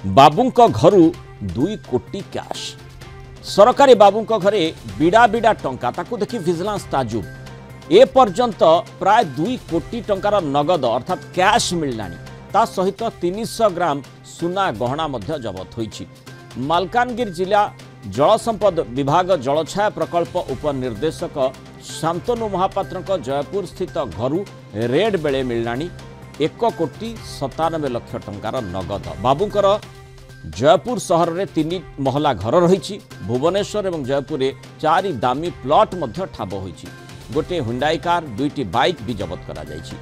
बाबूंक घरु 2 कोटी कैश सरकारी बाबूंक घरे बिड़ा बिड़ा टंका ताकू देखि विजिलेंस ताजुब ए पर्यंत प्राय 2 कोटी टंकार नगद अर्थात कैश मिललानी ता सहित 300 ग्राम सुना गहना मध्य जबत होईछि। मालकानगिरी जिला जल संपद विभाग जलछाया प्रकल्प उपनिर्देशक शांतनु महापात्रक जयपुर स्थित घरु रेड बेले मिललानी 1 कोटी 97 लाख टंकार नगद। बाबूंकर जयपुर सहर में 3 महला घर रही। भुवनेश्वर और जयपुर 4 दामी प्लॉट मध्य ठाब होईछि। गोटे हुंडाई कार 2टी बाइक भी जबत करा जायछि।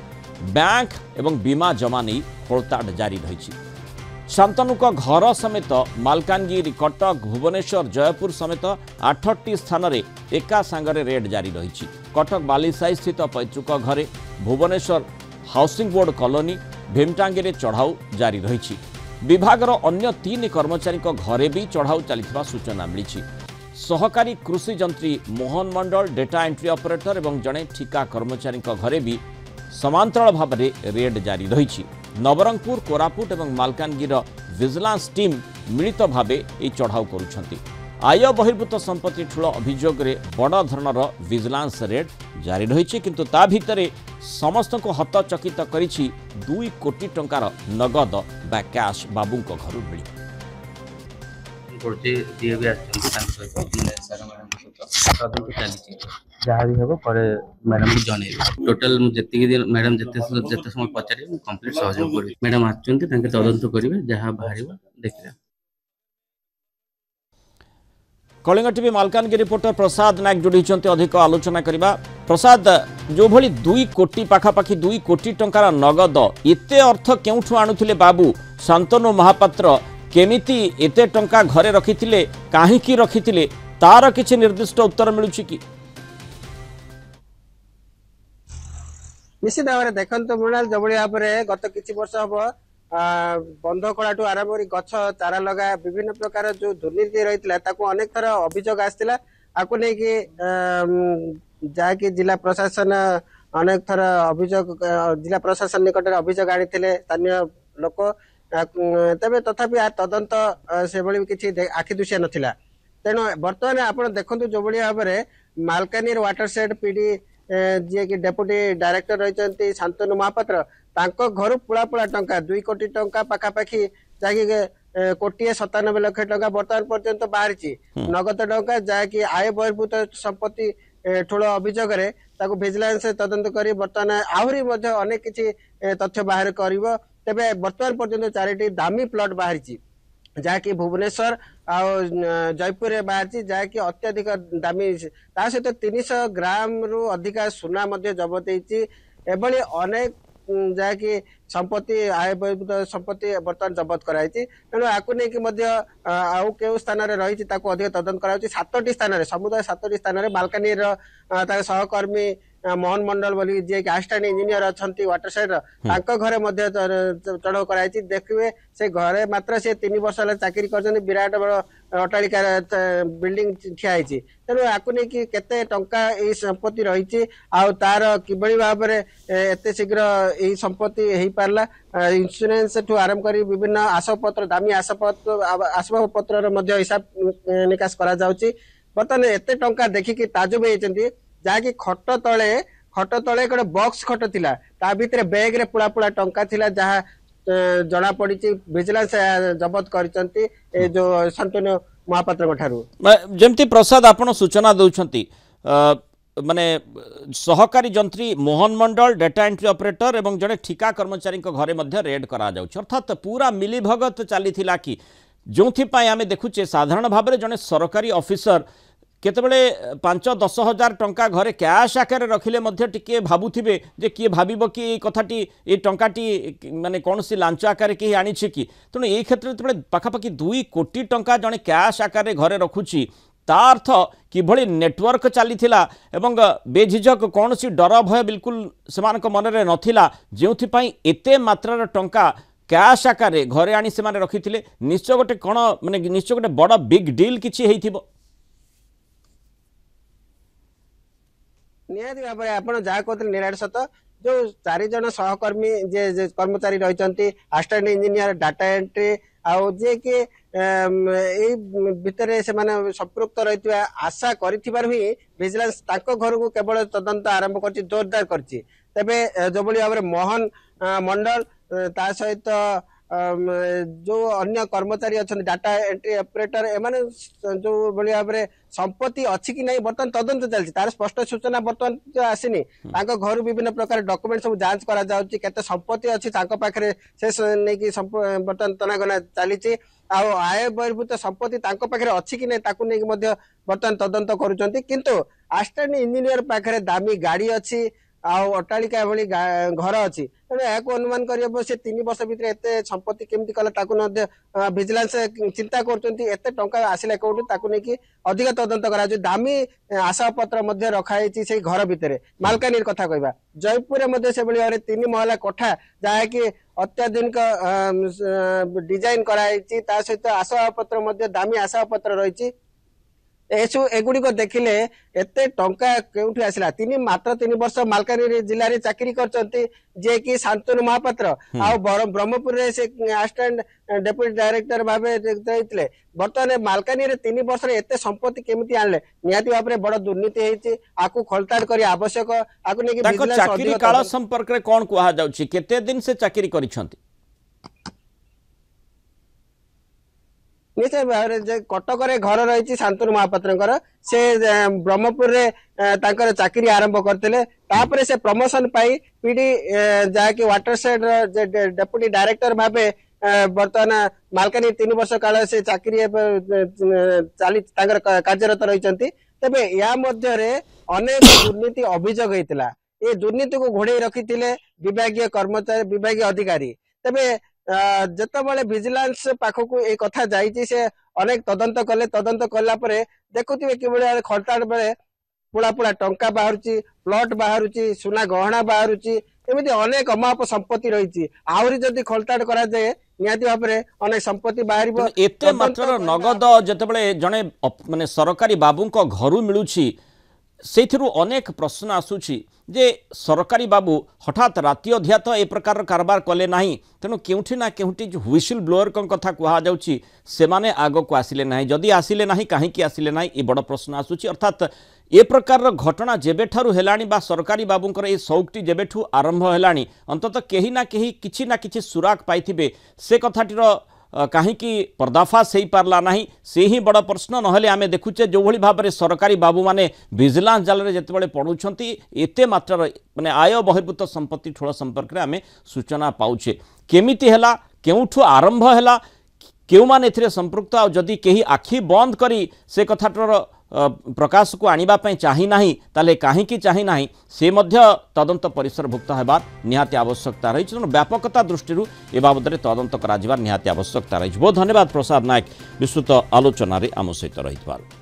बैंक एवं बीमा जमा नहीं खोलताड़ जारी रही। शांतनुक घर समेत मालकानगिरी कटक भुवनेश्वर जयपुर समेत 8टी स्थान में एका सांगरे रेड जारी रही। कटक बालीसाई स्थित पैतृक घरे भुवनेश्वर हाउसिंग बोर्ड कॉलोनी भीमटांगी चढ़ाऊ जारी रही। विभागर अन्य 3 कर्मचारी घरे भी चढ़ाऊ चलता सूचना मिली। सहकारी कृषि जंत्री मोहन मंडल डेटा एंट्री ऑपरेटर और जड़े ठिका कर्मचारी घरे भी समांतराल भाव में रेड जारी रही। नवरंगपुर कोरापुट और मालकानगिरी विजिलेंस टीम मिलित भाव ये चढ़ाऊ करुछंती। आय बहिर्भूत संपत्ति ठूल अभियोग बड़ धरणर विजिलेंस रेड जारी रही। किंतु ता भितरे समस्त को हतचकित करिछि 2 कोटी टंकार नगद बा कैश बाबूंक घरु मिली। जहाँ भी हम पर मैडम को जन टोटाल जी मैडम जिते समय पचारे कम्प्लीट सहयोग करी मैडम आसुँच तदंत करेंगे जहाँ बाहर देखिए। कलिंग टीवी मालकानगिरी रिपोर्टर प्रसाद नायक जोड़ी अधिक आलोचना करबा। प्रसाद जो भली 2 कोटी पाखापाखि 2 कोटी टंकार नगद एते अर्थ केउठु आणुथिले बाबू शांतनु महापात्र केमिति एते टंका घरे रखिथिले काहेकि रखिथिले तार किछि निर्दिष्ट उत्तर मिलुछि कि? निश्चित भाव में देखते मृणाल जो भाव में गत किसी वर्ष हम बंध कलाठू आरंभ कर गछ चारा लगा विभिन्न प्रकार जो दुर्नीति रही अनेक थर अभियोग आसाला आपको लेकिन जहाँकि जिला प्रशासन अनेक थर अभियोग जिला प्रशासन निकट अभियोग आनी स्थानीय लोक तेज तथापि तदंत से किसी आखि दुशिया नाला। तेणु बर्तमान आप देखु जो भाव में मालकानगिरी वाटरसेड पीडी जी कि डेपुटी डायरेक्टर रही शांतनु महापात्र घर पुला पुला टंका 2 कोटी टंका पाखापाखि जहाँकि 1,97 लाख टंका बर्तमान पर्यंत बाहरी नगद टंका जहाँकि आय बहिर्भूत संपत्ति ठूल अभियोग विजिलेंस तदंत कर बर्तमान आहरी अनेक किसी तथ्य बाहर कर तेरे बर्तमान पर्यंत 4टी दामी प्लॉट बाहरी जहाँकि भुवनेश्वर आ जयपुर में बाहरी जहाँकि अत्यधिक दामी ता सहित 300 ग्राम रु अधिका सुना जबत होती अनेक जहाँकि संपत्ति आय बहिर्भूत संपत्ति बर्तमान जबत कराई। तेणु आपको लेकिन आउ केउ स्थान रही अधिक तदंत कर 7टी स्थान समुदाय 7टी स्थान मालकानगिरी सहकर्मी मोहन मंडल बोली जी असिस्टेंट इंजीनियर अच्छा वाटरसाइड घरे चढ़ाऊ कराई। देखिए से घरे मात्र से 3 वर्ष चाकरी कर विराट बड़ अट्टालिका बिल्डिंग ठिया। तेणु आपको लेकिन केते टंका ये संपत्ति रही तार किभली भाव में एत शीघ्र यही संपत्ति हो पारला इंश्योरेंस ठू आरंभ कर विभिन्न आसपत्र दामी आसबाब पत्र हिसाब निकास करा जाउची। बर्तमान एत टंका देखिकी ताजुब होती जहाँकि खट तले गोटे बॉक्स खट थिला ता भितर बैग रे पुला पुला टंका थिला जहाँ जना पड़ी विजिलेंस जबत करचंती ए जो शांतनु महापात्र ठारू जेमती प्रसाद आपण सूचना दउछंती माने सहकारी जंत्री मोहन मंडल डेटा एंट्री ऑपरेटर एवं जड़े ठिका कर्मचारी घरे मध्य रेड करा जाउछ अर्थात पूरा मिलीभगत चली कि जो आम देखुचे साधारण भाव में जड़े सरकारी ऑफिसर केतबेले 5-10 हजार टंका घरे कैश आकार रखिले मध्य टिके भाबुथिबे जे किए भाबिबो कि ए कथाटी ए टंकाटी माने कौन सी लांच आकार के आनी कि तेणु ये क्षेत्र में पाखापाखि 2 कोटी टंका जड़े कैश आकार घरे रखुची ता अर्थ किभली नेटवर्क चलीथिला एवं बेझिझक कौन सी डर भय बिल्कुल सेमानक मनरे नथिला जेउथिपाई एते मात्रार टंका कैश आकार घरे आनी सेमाने रखिथिले निश्चय गोटे कौन माने निश्चय गोटे बड़ बिग डील किछि हेइथिबो। निहाती भाव में आप जहाँ कहते निराट सत जो 4 जन सहकर्मी जे कर्मचारी रही असिस्टेंट इंजीनियर डाटा एंट्री आउ जे कि एई भितरे से माने संपृक्त रहितबा आशा करिथिबार ही विजिलेंस ताको घर को केवल तदंत आरंभ करछि जोरदार करछि तबे जोबली भाबरे मोहन मंडल ता सहित जो अन्य कर्मचारी अच्छा डाटा एंट्री ऑपरेटर एमाने जो बड़ी भाव में संपत्ति अच्छी कि नहीं बर्तमान तदंत चलती तार स्पष्ट सूचना बर्तमान आसीनी घर विभिन्न प्रकार डॉक्यूमेंट सब जांच करा जाउची केते संपत्ति अच्छी पाखे से नहीं कि बर्तमान तनागना चली आय बहिर्भूत संपत्ति पाखे अच्छी कि नहीं ताकू नहीं बर्तमान तदंत करुचंती किंतु असिस्टेंट इंजीनियर पाखे दामी गाड़ी अच्छी अट्टालिका भली घर अच्छी तेणु यहाँ अनुमान कर से 3 वर्ष भितर एते संपत्ति केमती कला विजिलेंस चिंता करते टंका आसिला कौटू ताकू नहीं अधिक तदंत करा दामी आशापत्र रखाई से घर भितर मालकानी कथा कहवा जयपुर से भाव 3 महला कोठा जहाँकि अत्याधुनिक डिजाइन कराई सहित आशापत्र दामी आशापत्र रही एगुड़ी को देखिले एते टंका केउठी आसिला मात्र 3 वर्ष मालकानगिरी जिले में चाकरी करचंती जे कि शांतनु महापात्र आ ब्रह्मपुर रे से असिस्टेंट डेप्यूटी डायरेक्टर भाबे रहितले बर्तमान मालकानगिरी 3 वर्ष रे एते संपत्ति केमिति आनले निहाती भाबरे बड़ दुर्नीति हेछि आकु खलताड़ करी आवश्यक आकु नेकी विजिलेंस चाकरी काल संपर्क रे कोन कुहा जाउछि केते दिन से चाकरी करिसंती निश्चय भाव कटक घर रही शांतनु महापात्र से ब्रह्मपुर में चाकरी आरंभ करते से प्रमोशन पाई पीडी जहाँकि वाटरसेड डेप्यूटी डायरेक्टर भाव बर्तमान मालकानी 3 वर्ष काल से चाकरी चली कार्यरत रही तेबे या मध्य अनेक दुर्नीति अभियोग होता ये दुर्नीति को घोड़े रखी विभागीय कर्मचारी विभागीय अधिकारी तेबे जिते विजिलेंस पाखक ये कथा जाइए से अनेक तदंत कले तदंत कला देखुवे कि खलताड़ बेले पुड़ा पुड़ा टंका बाहर प्लट बाहर सुना गहना बाहर एमती अनेक अमाप संपत्ति रही आहरी जदि खलताड़ करा जाए निहाती भाव में अनेक संपत्ति बाहर एते मात्र नगद जिते जड़े माने सरकारी बाबू घर मिलूँ से अनेक प्रश्न आसूची जे सरकारी बाबू हठात राति अधिया तो ए प्रकार कारबार कले नहीं तेणु केउठी ना केउठी जो हुइसिल ब्लोअर कथा कहा जाउची से माने आग को आसिले नहीं जदि आसिले नहीं कहीं आसिले नहीं ये बड़ प्रश्न आसूची अर्थात ए प्रकार घटना जेबेठारु हेलानी बा सरकारी बाबूंकर ए शौकटी जेबेठू आरंभ हेलानी अंततः केही ना किछि सुराग पाइथिबे से कथाटीर कहीं पर्दाफाश हो पारला नहीं से ही बड़ प्रश्न नहले आमे देखुचे जो भली भाव में सरकारी बाबू माने विजिलेंस जाल रे जेतेबेले पड़ुछंती एते मात्रा माने आय बहिर्भूत संपत्ति ठोल संपर्क में आमे सूचना पाउछे केमिति हेला केउठु आरंभ हेला केउ माने एथिरे संपृक्त आ जदि केही आखि बंद करी से कथाटर प्रकाश को आनिबा पई चाहि नाही ताले काहे की चाहि नाही से मध्य तदंत परिसरभुक्त हेबार निहाती आवश्यकता रही व्यापकता दृष्टि ए बाबद तदंत करा निहाती आवश्यकता रही बहुत धन्यवाद प्रसाद नायक विस्तृत आलोचन आम सहित रही।